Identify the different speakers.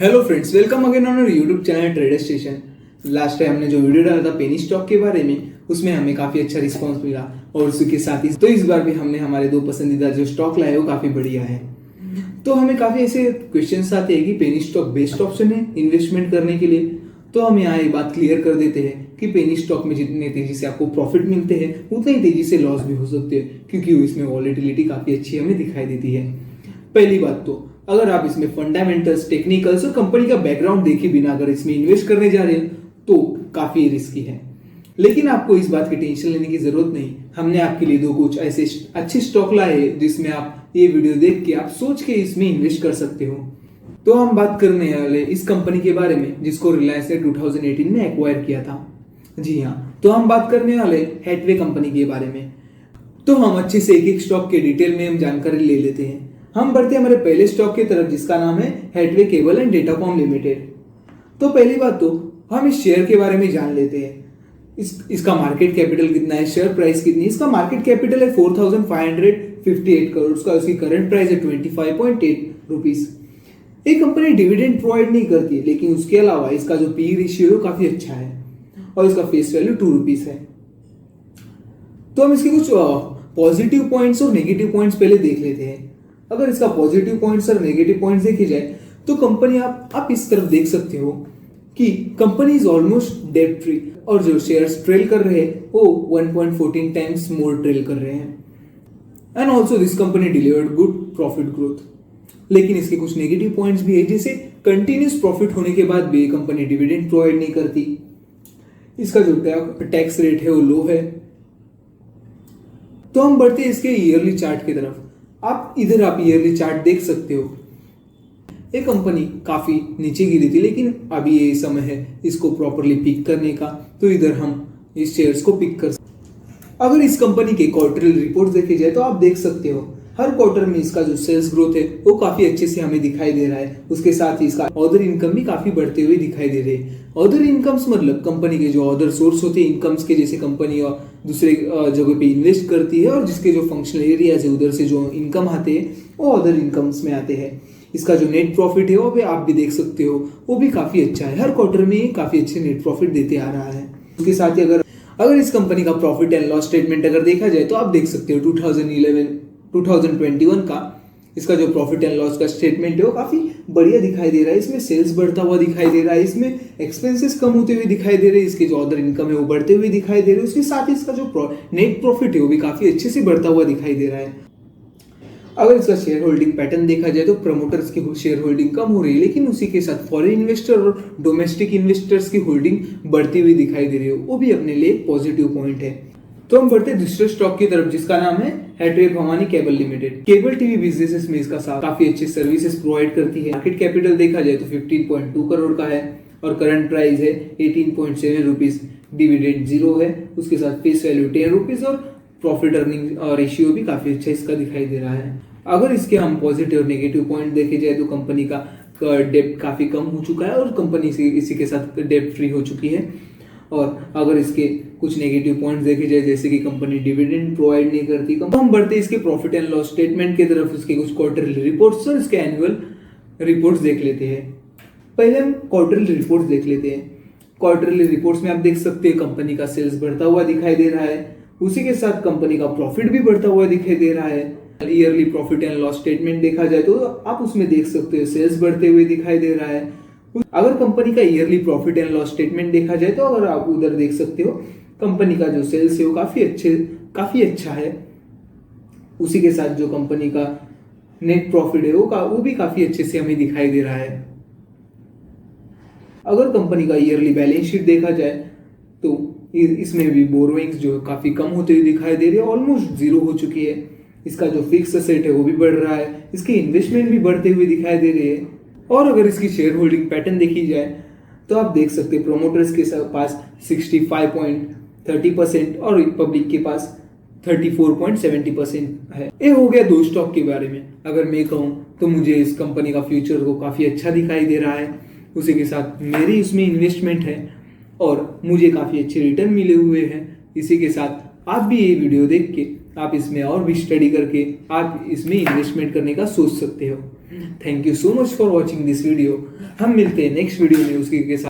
Speaker 1: Hello friends, welcome again on our YouTube channel trader station. Last time हमने जो video डाला था penny stock के बारे में, उसमें हमें काफी अच्छा रिस्पांस मिला और उसके साथ ही तो इस बार भी हमने हमारे दो पसंदीदा जो स्टॉक लाए वो काफी बढ़िया है। तो हमें काफी ऐसे क्वेश्चंस आते हैं कि पेनी स्टॉक बेस्ट ऑप्शन है इन्वेस्टमेंट करने के लिए। तो हम यहाँ ये बात क्लियर कर देते हैं कि पेनी स्टॉक में जितने तेजी से आपको प्रॉफिट मिलते हैं उतनी ही तेजी से लॉस भी हो सकते हैं, क्योंकि इसमें वॉलेटिलिटी काफी अच्छी हमें दिखाई देती है। पहली बात तो अगर आप इसमें फंडामेंटल्स, टेक्निकल्स और कंपनी का बैकग्राउंड देखे बिना अगर इसमें इन्वेस्ट करने जा रहे हैं तो काफी रिस्की है, लेकिन आपको इस बात की टेंशन लेने की जरूरत नहीं। हमने आपके लिए दो कुछ ऐसे अच्छे स्टॉक लाए हैं जिसमें आप ये वीडियो देख के आप सोच के इसमें इन्वेस्ट कर सकते हो। तो हम बात करने वाले इस कंपनी के बारे में जिसको रिलायंस ने 2018 में एक्वायर किया था। जी हाँ, तो हम बात करने वाले हैथवे कंपनी के बारे में। तो हम अच्छे से एक एक स्टॉक के डिटेल में हम जानकारी ले लेते हैं। हम बढ़ते हैं हमारे पहले स्टॉक की तरफ जिसका नाम है Hathway cable and Datacom limited. तो पहली बात तो हम इस शेयर के बारे में जान लेते हैं। इसका मार्केट कैपिटल कितना है, शेयर प्राइस कितनी है। इसका मार्केट कैपिटल है 4558 करोड़, उसका उसकी करंट प्राइस है 25.8 रुपीज। ये कंपनी डिविडेंड प्रोवाइड नहीं करती है, लेकिन उसके अलावा इसका जो पी रेशियो है काफी अच्छा है और इसका फेस वैल्यू 2 रुपीज है। तो हम इसके कुछ पॉजिटिव पॉइंट्स और नेगेटिव पॉइंट्स पहले देख लेते हैं। अगर इसका पॉजिटिव पॉइंट्स और नेगेटिव पॉइंट्स देखे जाए तो कंपनी आप इस तरफ देख सकते हो कि company is almost debt free और जो शेयर्स ट्रेल कर रहे हैं वो 1.14 टाइम्स मोर ट्रेल कर रहे हैं। And also this company delivered good profit growth. लेकिन इसके कुछ नेगेटिव पॉइंट्स भी है, जैसे कंटिन्यूस प्रॉफिट होने के बाद भी कंपनी डिविडेंड प्रोवाइड नहीं करती। इसका जो टैक्स रेट है वो लो है। तो हम बढ़ते हैं इसके ईयरली चार्ट की तरफ। आप ईयरली चार्ट देख सकते हो। ये कंपनी काफी नीचे गिरी थी, लेकिन अभी ये समय है इसको प्रॉपरली पिक करने का, तो इधर हम इस शेयर्स को पिक कर सकते। अगर इस कंपनी के क्वार्टरली रिपोर्ट्स देखे जाए तो आप देख सकते हो हर क्वार्टर में इसका जो सेल्स ग्रोथ है वो काफी अच्छे से हमें दिखाई दे रहा है। उसके साथ ही इसका अदर इनकम भी काफी बढ़ते हुए दिखाई दे रहे हैं। अदर इनकम्स मतलब कंपनी के जो अदर सोर्स होते हैं इनकम्स के, जैसे कंपनी और दूसरे जगह पे इन्वेस्ट करती है और जिसके जो फंक्शनल एरियाज है उधर से जो इनकम आते हैं वो अदर इनकम्स में आते हैं। इसका जो नेट प्रॉफिट है वो भी आप भी देख सकते हो, वो भी काफी अच्छा है। हर क्वार्टर में काफी अच्छे नेट प्रॉफिट देते आ रहा है। उसके साथ ही अगर इस कंपनी का प्रॉफिट एंड लॉस स्टेटमेंट अगर देखा जाए तो आप देख सकते हो 2021 का इसका जो प्रॉफिट एंड लॉस का स्टेटमेंट है वो काफी बढ़िया दिखाई दे रहा है। इसमें सेल्स बढ़ता हुआ दिखाई दे रहा है, इसमें एक्सपेंसेस कम होते हुए दिखाई दे रहे हैं, इसके जो अदर इनकम है वो बढ़ते हुए दिखाई दे रहे हैं। उसके साथ ही इसका जो नेट प्रॉफिट है वो भी काफी अच्छे से बढ़ता हुआ दिखाई दे रहा है। अगर इसका शेयर होल्डिंग पैटर्न देखा जाए तो प्रमोटर्स की शेयर होल्डिंग कम हो रही है, लेकिन उसी के साथ फॉरेन इन्वेस्टर और डोमेस्टिक इन्वेस्टर्स की होल्डिंग बढ़ती हुई दिखाई दे रही है, वो भी अपने लिए पॉजिटिव पॉइंट है। तो हम बढ़ते दूसरे स्टॉक की तरफ जिसका नाम है Hathway Bhawani cable limited. Cable TV businesses में इसका काफी अच्छे सर्विसेज प्रोवाइड करती है। मार्केट कैपिटल देखा जाए तो 15.2 करोड़ का है और करंट प्राइस है 18.7 रुपीज। डिविडेंड 0 है, उसके साथ फेस वैल्यू 10 रुपीज और प्रॉफिट अर्निंग रेशियो भी काफी अच्छा इसका दिखाई दे रहा है। अगर इसके हम पॉजिटिव और नेगेटिव पॉइंट देखे जाए तो कंपनी का डेब्ट काफी कम हो चुका है और कंपनी इसी के साथ डेब्ट फ्री हो चुकी है। और अगर इसके कुछ नेगेटिव पॉइंट्स देखे जाए जैसे कि कंपनी डिविडेंड प्रोवाइड नहीं करती। हम बढ़ते इसके प्रॉफिट एंड लॉस स्टेटमेंट की तरफ। इसके कुछ क्वार्टरली रिपोर्ट्स और इसके एनुअल रिपोर्ट्स देख लेते हैं। पहले हम क्वार्टरली रिपोर्ट्स देख लेते हैं। क्वार्टरली रिपोर्ट्स में आप देख सकते हैं कंपनी का सेल्स बढ़ता हुआ दिखाई दे रहा है, उसी के साथ कंपनी का प्रॉफिट भी बढ़ता हुआ दिखाई दे रहा है। Yearly profit and loss statement देखा जाए तो आप उसमें देख सकते हो सेल्स बढ़ते हुए दिखाई दे रहा है। अगर कंपनी का yearly profit and loss statement देखा जाए तो अगर आप उधर देख सकते हो कंपनी का जो सेल्स है वो काफी अच्छा है। उसी के साथ जो कंपनी का नेट प्रॉफिट है वो भी काफी अच्छे से हमें दिखाई दे रहा है। अगर कंपनी का ईयरली बैलेंस शीट देखा जाए तो इसमें भी बोरोइंग्स जो काफी कम होते हुए दिखाई दे रही है, ऑलमोस्ट 0 हो चुकी है। इसका जो फिक्स एसेट है वो भी बढ़ रहा है, इसकी इन्वेस्टमेंट भी बढ़ते हुए दिखाई दे रही है। और अगर इसकी शेयर होल्डिंग पैटर्न देखी जाए तो आप देख सकते हैं प्रोमोटर्स के पास 65.30% और पब्लिक के पास 34.70% है। ये हो गया दो स्टॉक के बारे में। अगर मैं कहूँ तो मुझे इस कंपनी का फ्यूचर को काफी अच्छा दिखाई दे रहा है, उसी के साथ मेरी इसमें इन्वेस्टमेंट है और मुझे काफी अच्छे रिटर्न मिले हुए हैं। इसी के साथ आप भी ये वीडियो देख के आप इसमें और भी स्टडी करके आप इसमें इन्वेस्टमेंट करने का सोच सकते हो। Thank you so much for watching this video. हम मिलते हैं नेक्स्ट वीडियो में उसके साथ।